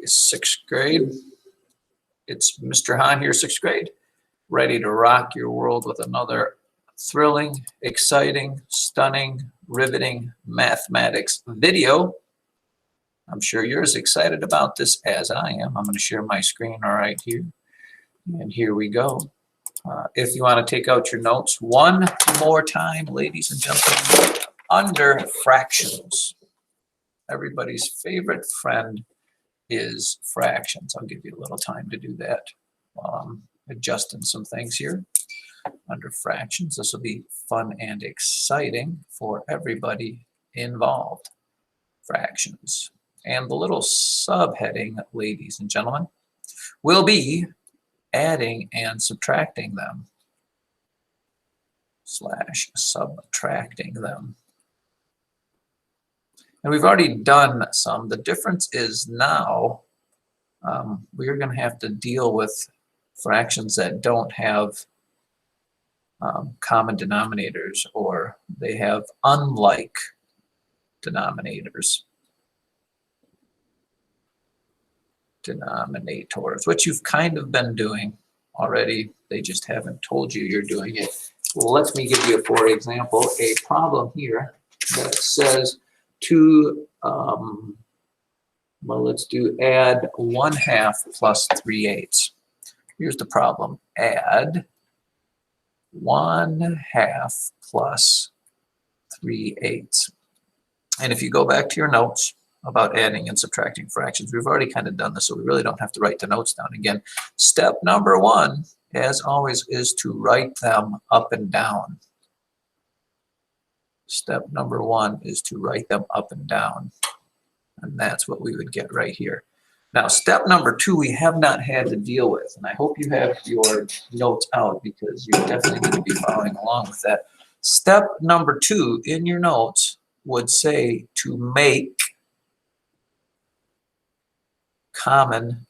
Sixth grade. It's Mr. Hahn here, sixth grade, ready to rock your world with another thrilling, exciting, stunning, riveting mathematics video. I'm sure you're as excited about this as I am. I'm going to share my screen right here. And here we go. If you want to take out your notes one more time, ladies and gentlemen, under fractions. Everybody's favorite friend is fractions. I'll give you a little time to do that while I'm adjusting some things here. Under fractions, this will be fun and exciting for everybody involved. Fractions. And the little subheading, ladies and gentlemen, will be adding and subtracting them / subtracting them. And we've already done some. The difference is now we're going to have to deal with fractions that don't have common denominators, or they have unlike denominators. Denominators, which you've kind of been doing already. They just haven't told you you're doing it. Well, let me give you, for example, a problem here that says well, let's do add 1/2 plus 3/8. Here's the problem. Add 1/2 plus 3/8. And if you go back to your notes about adding and subtracting fractions, we've already kind of done this, so we really don't have to write the notes down again. Step number one, as always, is to write them up and down. Step number one is to write them up and down. And that's what we would get right here. Now, step number two, we have not had to deal with. And I hope you have your notes out, because you're definitely going to be following along with that. Step number two in your notes would say to make common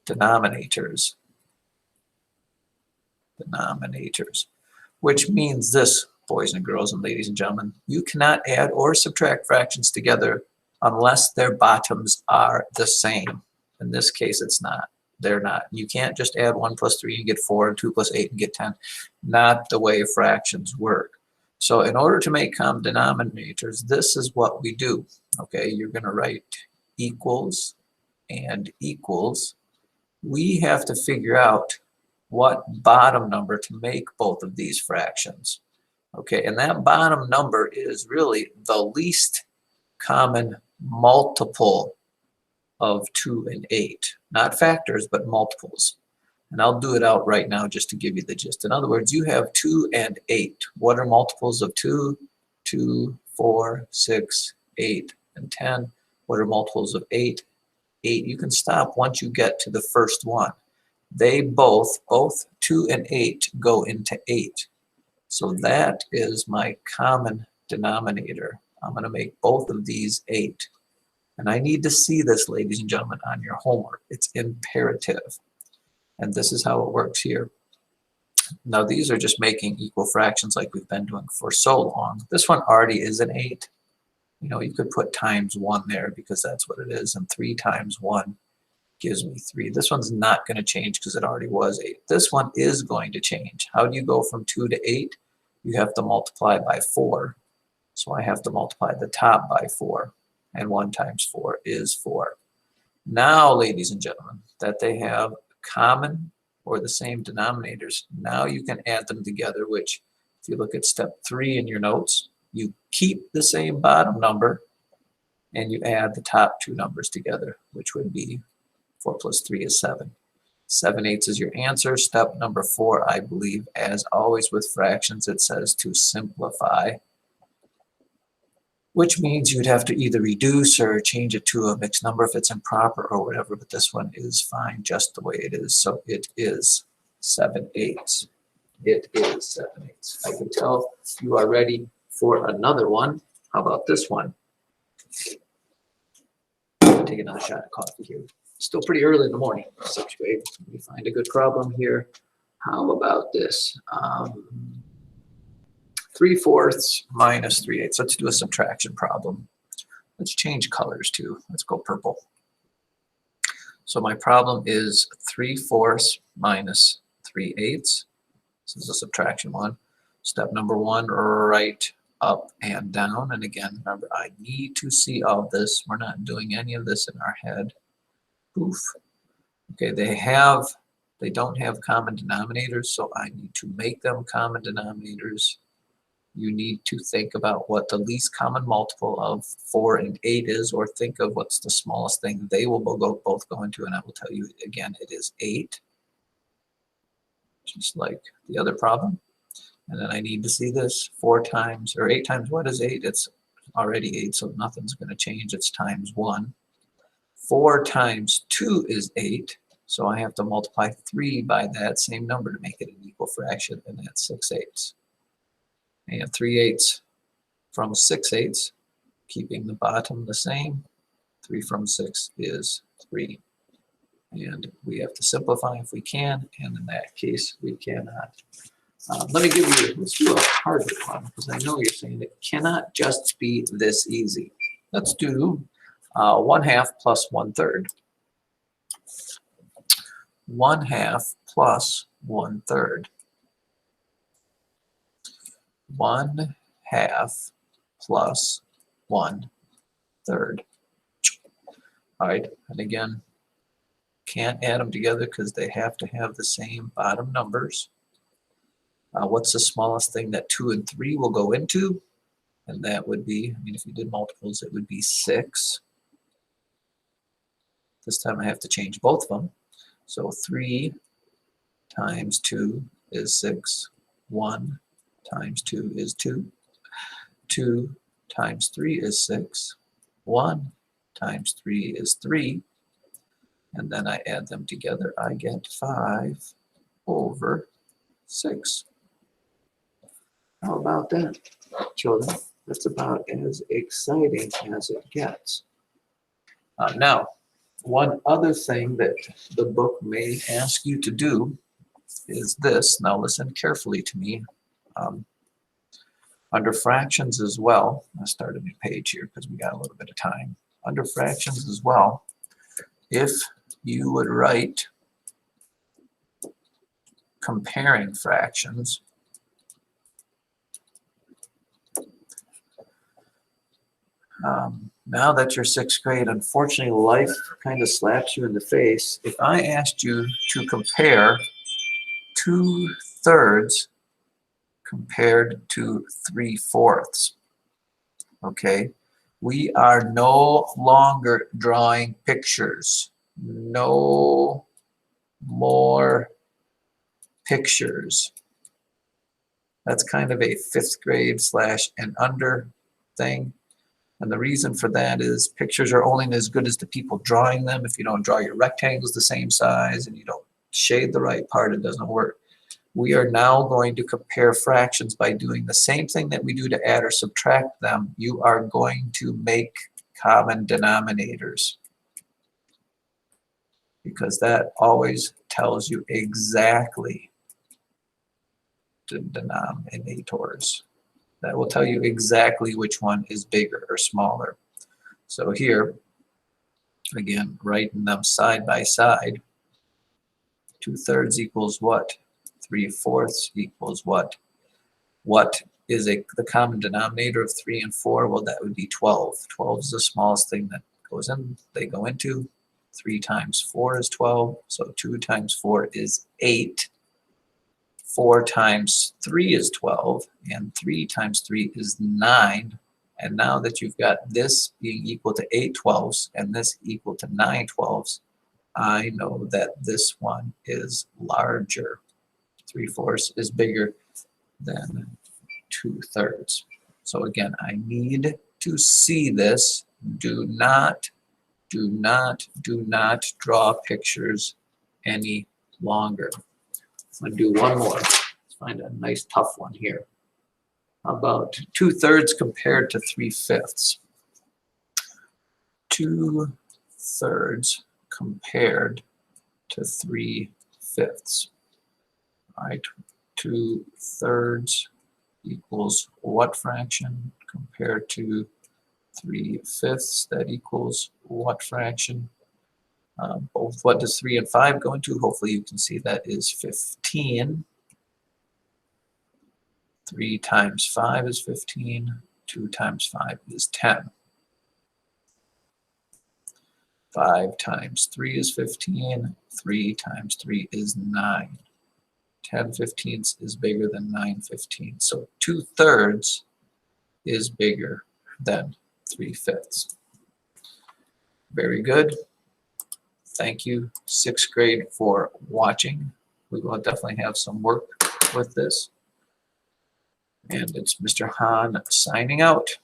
denominators. Which means this, boys and girls and ladies and gentlemen, you cannot add or subtract fractions together unless their bottoms are the same. In this case, it's not. They're not. You can't just add 1 plus 3 and get 4, and 2 plus 8 and get 10. Not the way fractions work. So in order to make common denominators, this is what we do. Okay, you're going to write equals and equals. We have to figure out what bottom number to make both of these fractions. Okay, and that bottom number is really the least common multiple of 2 and 8. Not factors, but multiples. And I'll do it out right now just to give you the gist. In other words, you have 2 and 8. What are multiples of 2? 2, 4, 6, 8, and 10. What are multiples of 8? 8. You can stop once you get to the first one. They both 2 and 8 go into 8. So that is my common denominator. I'm going to make both of these 8. And I need to see this, ladies and gentlemen, on your homework. It's imperative. And this is how it works here. Now, these are just making equal fractions like we've been doing for so long. This one already is an 8. You know, you could put times 1 there because that's what it is. And 3 times 1 gives me 3. This one's not going to change because it already was 8. This one is going to change. How do you go from 2 to 8? You have to multiply by 4. So I have to multiply the top by 4. And 1 times 4 is 4. Now, ladies and gentlemen, that they have common or the same denominators, now you can add them together, which, if you look at step 3 in your notes, you keep the same bottom number and you add the top 2 numbers together, which would be 4 plus 3 is 7. 7/8 is your answer. Step number 4, I believe, as always with fractions, it says to simplify, which means you'd have to either reduce or change it to a mixed number if it's improper or whatever, but this one is fine just the way it is. So it is 7/8. It is 7/8. I can tell you are ready for another one. How about this one? Take another shot of coffee here. Still pretty early in the morning, 6th grade. Let me find a good problem here. How about this? 3/4 minus 3/8. Let's do a subtraction problem. Let's change colors too. Let's go purple. So my problem is 3/4 minus 3/8. This is a subtraction one. Step number one, right, up, and down. And again, remember, I need to see all of this. We're not doing any of this in our head. Poof. Okay, they don't have common denominators, so I need to make them common denominators. You need to think about what the least common multiple of 4 and 8 is, or think of what's the smallest thing they will both go into, and I will tell you again, it is 8, just like the other problem. And then I need to see this 4 times, or 8 times what is 8? It's already 8, so nothing's going to change. It's times 1. 4 times 2 is 8, so I have to multiply 3 by that same number to make it an equal fraction, and that's 6/8. And 3/8 from 6/8, keeping the bottom the same. 3 from 6 is 3. And we have to simplify if we can, and in that case, we cannot. Let me give you, let's do a harder one, because I know you're saying it cannot just be this easy. Let's do 1/2 plus 1/3. 1/2 plus 1/3. 1/2 plus 1/3. All right, and again, can't add them together because they have to have the same bottom numbers. What's the smallest thing that 2 and 3 will go into? And that would be, I mean, if you did multiples, it would be 6. This time I have to change both of them. So 3 times 2 is 6. 1 times 2 is 2. 2 times 3 is 6. 1 times 3 is 3. And then I add them together. I get 5/6. How about that, children? That's about as exciting as it gets. Now, one other thing that the book may ask you to do is this. Now listen carefully to me. Under fractions as well, I start a new page here because we got a little bit of time. Under fractions as well, if you would write comparing fractions, now that you're 6th grade, unfortunately life kind of slaps you in the face. If I asked you to compare 2/3 compared to 3/4, okay, we are no longer drawing pictures. No more pictures. That's kind of a 5th grade / and under thing. And the reason for that is pictures are only as good as the people drawing them. If you don't draw your rectangles the same size and you don't shade the right part, it doesn't work. We are now going to compare fractions by doing the same thing that we do to add or subtract them. You are going to make common denominators, because that always tells you exactly the denominators. That will tell you exactly which one is bigger or smaller. So here, again, writing them side by side, 2/3 equals what? 3/4 equals what? What is the common denominator of 3 and 4? Well, that would be 12. 12 is the smallest thing that goes in. They go into. 3 times 4 is 12. So 2 times 4 is 8. 4 times 3 is 12, and 3 times 3 is 9. And now that you've got this being equal to 8/12 and this equal to 9/12, I know that this one is larger. 3/4 is bigger than 2/3. So again, I need to see this. Do not draw pictures any longer. I'm going to do one more. Let's find a nice tough one here. How about 2/3 compared to 3/5? 2/3 compared to 3/5. All right, 2/3 equals what fraction compared to 3/5, that equals what fraction? Both what does 3 and 5 go into? Hopefully you can see that is 15. 3 times 5 is 15. 2 times 5 is 10. 5 times 3 is 15. 3 times 3 is 9. 10/15 is bigger than 9/15. So 2/3 is bigger than 3/5. Very good. Thank you, 6th grade, for watching. We will definitely have some work with this. And it's Mr. Hahn signing out.